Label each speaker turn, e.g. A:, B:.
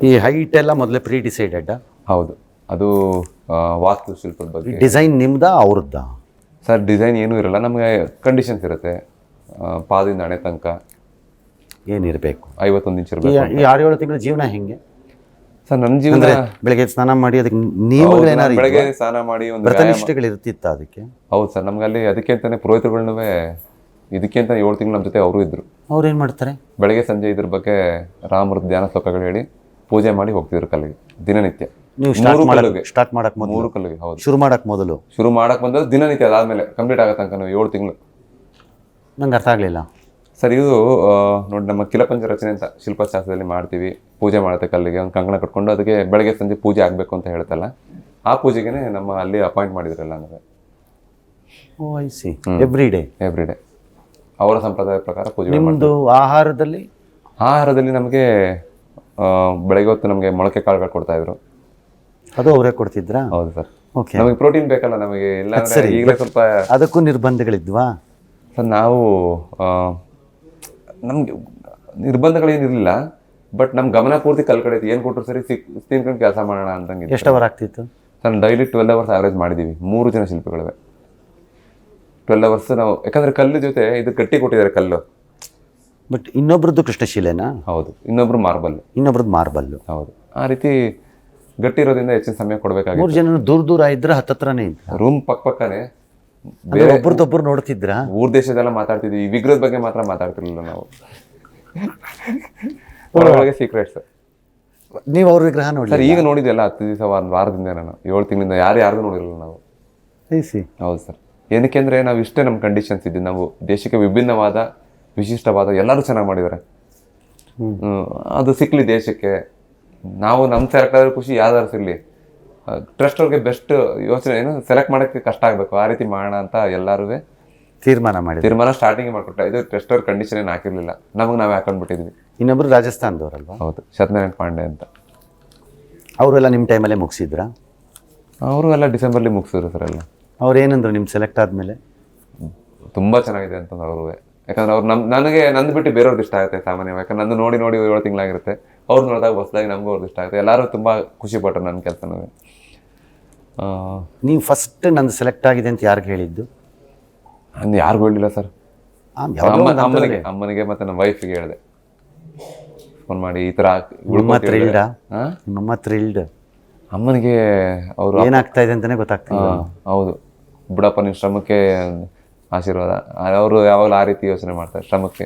A: ಈ ಹೈಟ್ ಎಲ್ಲ ಮೊದಲೇ ಪ್ರೀ ಡಿಸೈಡೆಡ್?
B: ಹೌದು, ಅದು ವಾಸ್ತುಶಿಲ್ಪದ ಬಗ್ಗೆ.
A: ಡಿಸೈನ್ ನಿಮ್ದಾ ಅವ್ರದ್ದಾ?
B: ಸರ್ ಡಿಸೈನ್ ಏನೂ ಇರಲ್ಲ, ನಮಗೆ ಕಂಡೀಷನ್ಸ್ ಇರುತ್ತೆ. ಪಾದದಿಂದ ಹಣೆ ತನಕ
A: ಏನಿರಬೇಕು?
B: 51 ಇಂಚ್ ಇರಬೇಕು.
A: ಈ 6-7 ತಿಂಗಳ ಜೀವನ ಹೆಂಗೆ
B: ಸರ್ ನನ್ನ ಜೀವನ
A: ಬೆಳಗ್ಗೆ ಸ್ನಾನ ಮಾಡಿ ಅದಕ್ಕೆ ನಿಯಮಗಳೇನಾದ್ರು
B: ಬೆಳಗ್ಗೆ ಸ್ನಾನ ಮಾಡಿ ಒಂದು
A: ವ್ರತನಿಷ್ಠೆಗಳು ಇರ್ತಿತ್ತ ಅದಕ್ಕೆ?
B: ಹೌದು ಸರ್, ನಮ್ಗೆ ಅಲ್ಲಿ ಅದಕ್ಕೆ ಅಂತಾನೆ ಪುರೋಹಿತರುಗಳನ್ನೂ ಇದಕ್ಕೆ ಅಂತ 7 ತಿಂಗಳು ನಮ್ಮ ಜೊತೆ ಅವರು ಇದ್ರು.
A: ಅವ್ರು ಏನು ಮಾಡ್ತಾರೆ?
B: ಬೆಳಗ್ಗೆ ಸಂಜೆ ಇದ್ರ ಬಗ್ಗೆ ರಾಮರ ಧ್ಯಾನ ಶ್ಲೋಕಗಳು ಹೇಳಿ ಪೂಜೆ ಮಾಡಿ ಹೋಗ್ತಿದ್ರು ಕಲ್ಲಿಗೆ ದಿನನಿತ್ಯ.
A: ನೀವು ಸ್ಟಾರ್ಟ್ ಮಾಡಕ್ ಮೊದಲು?
B: 3 ಕಲ್ಲಿಗೆ. ಹೌದು,
A: ಶುರು ಮಾಡಕ್ ಮೊದಲು
B: ಬಂದದ್ದು ದಿನನಿತ್ಯ, ಅದಾದ್ಮೇಲೆ ಕಂಪ್ಲೀಟ್ ಆಗೋ ತನಕ 7 ತಿಂಗಳು.
A: ನಂಗೆ ಅರ್ಥ ಆಗಲಿಲ್ಲ
B: ಸರ್. ಇದು ನೋಡಿ, ನಮ್ಮ ಕಿಲಪಂಚ ರಚನೆ ಅಂತ ಶಿಲ್ಪಶಾಸ್ತ್ರದಲ್ಲಿ ಮಾಡ್ತೀವಿ. ಪೂಜೆ ಮಾಡುತ್ತೆ ಕಲ್ಲಿಗೆ, ಒಂದು ಕಂಕಣ ಕಟ್ಕೊಂಡು ಅದಕ್ಕೆ ಬೆಳಗ್ಗೆ ಸಂಜೆ ಪೂಜೆ ಆಗಬೇಕು ಅಂತ ಹೇಳ್ತಲ್ಲ, ಆ ಪೂಜೆಗೆ ನಮ್ಮ ಅಲ್ಲಿ ಅಪಾಯಿಂಟ್ ಮಾಡಿದ್ರಲ್ಲ ನಮಗೆ.
A: ಓ ಐ ಸಿ. ಎವ್ರಿ ಡೇ
B: ಅವರ ಸಂಪ್ರದಾಯ ಪ್ರಕಾರ ಪೂಜೆ.
A: ನಿಮ್ಮದು ಆಹಾರದಲ್ಲಿ
B: ನಮಗೆ ಬೆಳಗ್ಗೆ ಹೊತ್ತು ನಮಗೆ ಮೊಳಕೆ ಕಾಳುಗಳು ಕೊಡ್ತಾ ಇದ್ರು.
A: ಅದು ಅವರೇ ಕೊಡ್ತಿದ್ರಾ?
B: ಹೌದು ಸರ್.
A: ಓಕೆ.
B: ನಮಗೆ ಪ್ರೋಟೀನ್ ಬೇಕಲ್ಲ ನಮಗೆ, ಇಲ್ಲ ಈಗಲೇ ಸ್ವಲ್ಪ.
A: ಅದಕ್ಕೂ ನಿರ್ಬಂಧಗಳಿದ್ವಾ
B: ಸರ್? ನಾವು ನಮಗೆ ನಿರ್ಬಂಧಗಳೇನಿರಲಿಲ್ಲ, ಬಟ್ ನಮ್ಮ ಗಮನ ಪೂರ್ತಿ ಕಲ್ ಕಡೆ ಏನು ಕೊಟ್ಟರು ಸರಿ ತಿನ್ಕೊಂಡು ಕೆಲಸ ಮಾಡೋಣ ಅಂತಂಗೆ.
A: ಎಷ್ಟು ಅವರ್ ಆಗ್ತಿತ್ತು
B: ಸರ್? ಡೈಲಿ 12 ಅವರ್ಸ್ ಆವ್ರೇಜ್ ಮಾಡಿದ್ದೀವಿ. 3 ಜನ ಶಿಲ್ಪಿಗಳಿವೆ. 12 ಅವರ್ಸ್ ನಾವು, ಯಾಕಂದರೆ ಕಲ್ಲು ಜೊತೆ ಇದು ಗಟ್ಟಿ ಕೊಟ್ಟಿದ್ದಾರೆ ಕಲ್ಲು.
A: ಬಟ್ ಇನ್ನೊಬ್ರದ್ದು ಕೃಷ್ಣಶಿಲೆನಾ?
B: ಹೌದು, ಇನ್ನೊಬ್ರು
A: ಇನ್ನೊಬ್ರದ್ದು ಮಾರ್ಬಲ್ಲು.
B: ಹೌದು, ಆ ರೀತಿ ಗಟ್ಟಿ ಇರೋದ್ರಿಂದ ಹೆಚ್ಚಿನ ಸಮಯ ಕೊಡಬೇಕಾಗಿತ್ತು.
A: 3 ಜನ ದೂರ ಇದ್ರೆ ಹತ್ತತ್ರನೇ ಇತ್ತು.
B: ರೂಮ್ ಪಕ್ಕನೇ
A: ಬೇರೆ ಒಬ್ಬರದೊಬ್ಬರು ನೋಡ್ತಿದ್ರ?
B: ಊರ್ ದೇಶದೆಲ್ಲ ಮಾತಾಡ್ತಿದ್ವಿ, ಈ ವಿಗ್ರಹದ ಬಗ್ಗೆ ಮಾತ್ರ ಮಾತಾಡ್ತಿರ್ಲಿಲ್ಲ ನಾವು. ಸೀಕ್ರೆಟ್ಸ್.
A: ನೀವು ಅವ್ರ ವಿಗ್ರಹ ನೋಡಿ
B: ಸರ್? ಈಗ ನೋಡಿದ್ವಲ್ಲ 10 ದಿವಸ, ಒಂದು ವಾರದಿಂದ, ನಾನು 7 ತಿಂಗಳಿಂದ ಯಾರ್ದು ನೋಡಿರಲಿಲ್ಲ ನಾವು. ಹೌದು ಸರ್. ಏನಕ್ಕೆ ಅಂದರೆ ನಾವು ಇಷ್ಟೇ ನಮ್ಮ ಕಂಡೀಷನ್ಸ್ ಇದ್ದೀವಿ. ನಾವು ದೇಶಕ್ಕೆ ವಿಭಿನ್ನವಾದ ವಿಶಿಷ್ಟವಾದ ಎಲ್ಲರೂ ಚೆನ್ನಾಗಿ ಮಾಡಿದ್ದಾರೆ. ಅದು ಸಿಕ್ಕಲಿ ದೇಶಕ್ಕೆ, ನಾವು ನಮ್ಮ ಸೆಲೆಕ್ಟ್ ಆದ್ರೆ ಖುಷಿ, ಯಾವ್ದಾದ್ರು ಸಿಗಲಿ. ಟ್ರಸ್ಟ್ ಅವ್ರಿಗೆ ಬೆಸ್ಟ್ ಯೋಚನೆ ಏನು ಸೆಲೆಕ್ಟ್ ಮಾಡೋಕ್ಕೆ ಕಷ್ಟ ಆಗಬೇಕು, ಆ ರೀತಿ ಮಾಡೋಣ ಅಂತ ಎಲ್ಲರೂ ತೀರ್ಮಾನ ಸ್ಟಾರ್ಟಿಂಗ್ ಮಾಡಿಕೊಟ್ಟ. ಇದು ಟ್ರಸ್ಟ್ ಅವ್ರ ಕಂಡೀಷನ್ ಏನು ಹಾಕಿರಲಿಲ್ಲ, ನಮಗೆ ನಾವೇ ಹಾಕೊಂಡ್ಬಿಟ್ಟಿದ್ವಿ.
A: ಇನ್ನೊಬ್ರು ರಾಜಸ್ಥಾನದವರಲ್ವಾ?
B: ಹೌದು, ಸತ್ಯನಾರಾಯಣ ಪಾಂಡೆ ಅಂತ.
A: ಅವರೆಲ್ಲ ನಿಮ್ಮ ಟೈಮಲ್ಲೇ ಮುಗಿಸಿದ್ರಾ?
B: ಅವರು ಎಲ್ಲ ಡಿಸೆಂಬರ್ಲಿ ಮುಗಿಸಿದ್ರು ಸರ್ ಎಲ್ಲ.
A: ಅವ್ರು ಏನಂದ್ರು ನಿಮ್ಮ ಸೆಲೆಕ್ಟ್ ಆದಮೇಲೆ?
B: ತುಂಬ ಚೆನ್ನಾಗಿದೆ ಅಂತಂದು ಅವರು. ಯಾಕಂದ್ರೆ ಅವ್ರು ನನಗೆ ನಂದು ಬಿಟ್ಟು ಬೇರೆಯವ್ರದ್ದು ಇಷ್ಟ ಆಗುತ್ತೆ ಸಾಮಾನ್ಯವಾಗಿ. ಯಾಕಂದ್ರೆ ನಂದು ನೋಡಿ 7 ತಿಂಗಳಾಗಿರುತ್ತೆ, ಅವ್ರು ನೋಡಿದಾಗ ಹೊಸದಾಗಿ ನಮಗೂ ಅವ್ರದ್ದು ಇಷ್ಟ ಆಗುತ್ತೆ. ಎಲ್ಲರೂ ತುಂಬ ಖುಷಿ ಪಟ್ಟರು ನನ್ನ ಕೆಲಸನೂ.
A: ನೀವು ಫಸ್ಟ್ ನಂದು ಸೆಲೆಕ್ಟ್ ಆಗಿದೆ ಅಂತ ಯಾರಿಗೆ ಹೇಳಿದ್ದು?
B: ನಾನು ಯಾರಿಗೂ ಹೇಳಿಲ್ಲ ಸರ್. ಅಮ್ಮನಿಗೆ ಮತ್ತು ನಮ್ಮ ವೈಫಿಗೆ ಹೇಳಿದೆ, ಫೋನ್ ಮಾಡಿ ಈ ಥರ. ಅಮ್ಮನಿಗೆ ಅವರು
A: ಏನಾಗ್ತಾ ಇದೆ ಅಂತಲೇ ಗೊತ್ತಾಗ್ತಿಲ್ಲ.
B: ಹೌದು, ಬುಡಪ್ಪ ನಿನ್ನ ಶ್ರಮಕ್ಕೆ ಆಶೀರ್ವಾದ. ಅವರು ಯಾವಾಗಲೂ ಆ ರೀತಿ ಯೋಚನೆ ಮಾಡ್ತಾರೆ, ಶ್ರಮಕ್ಕೆ.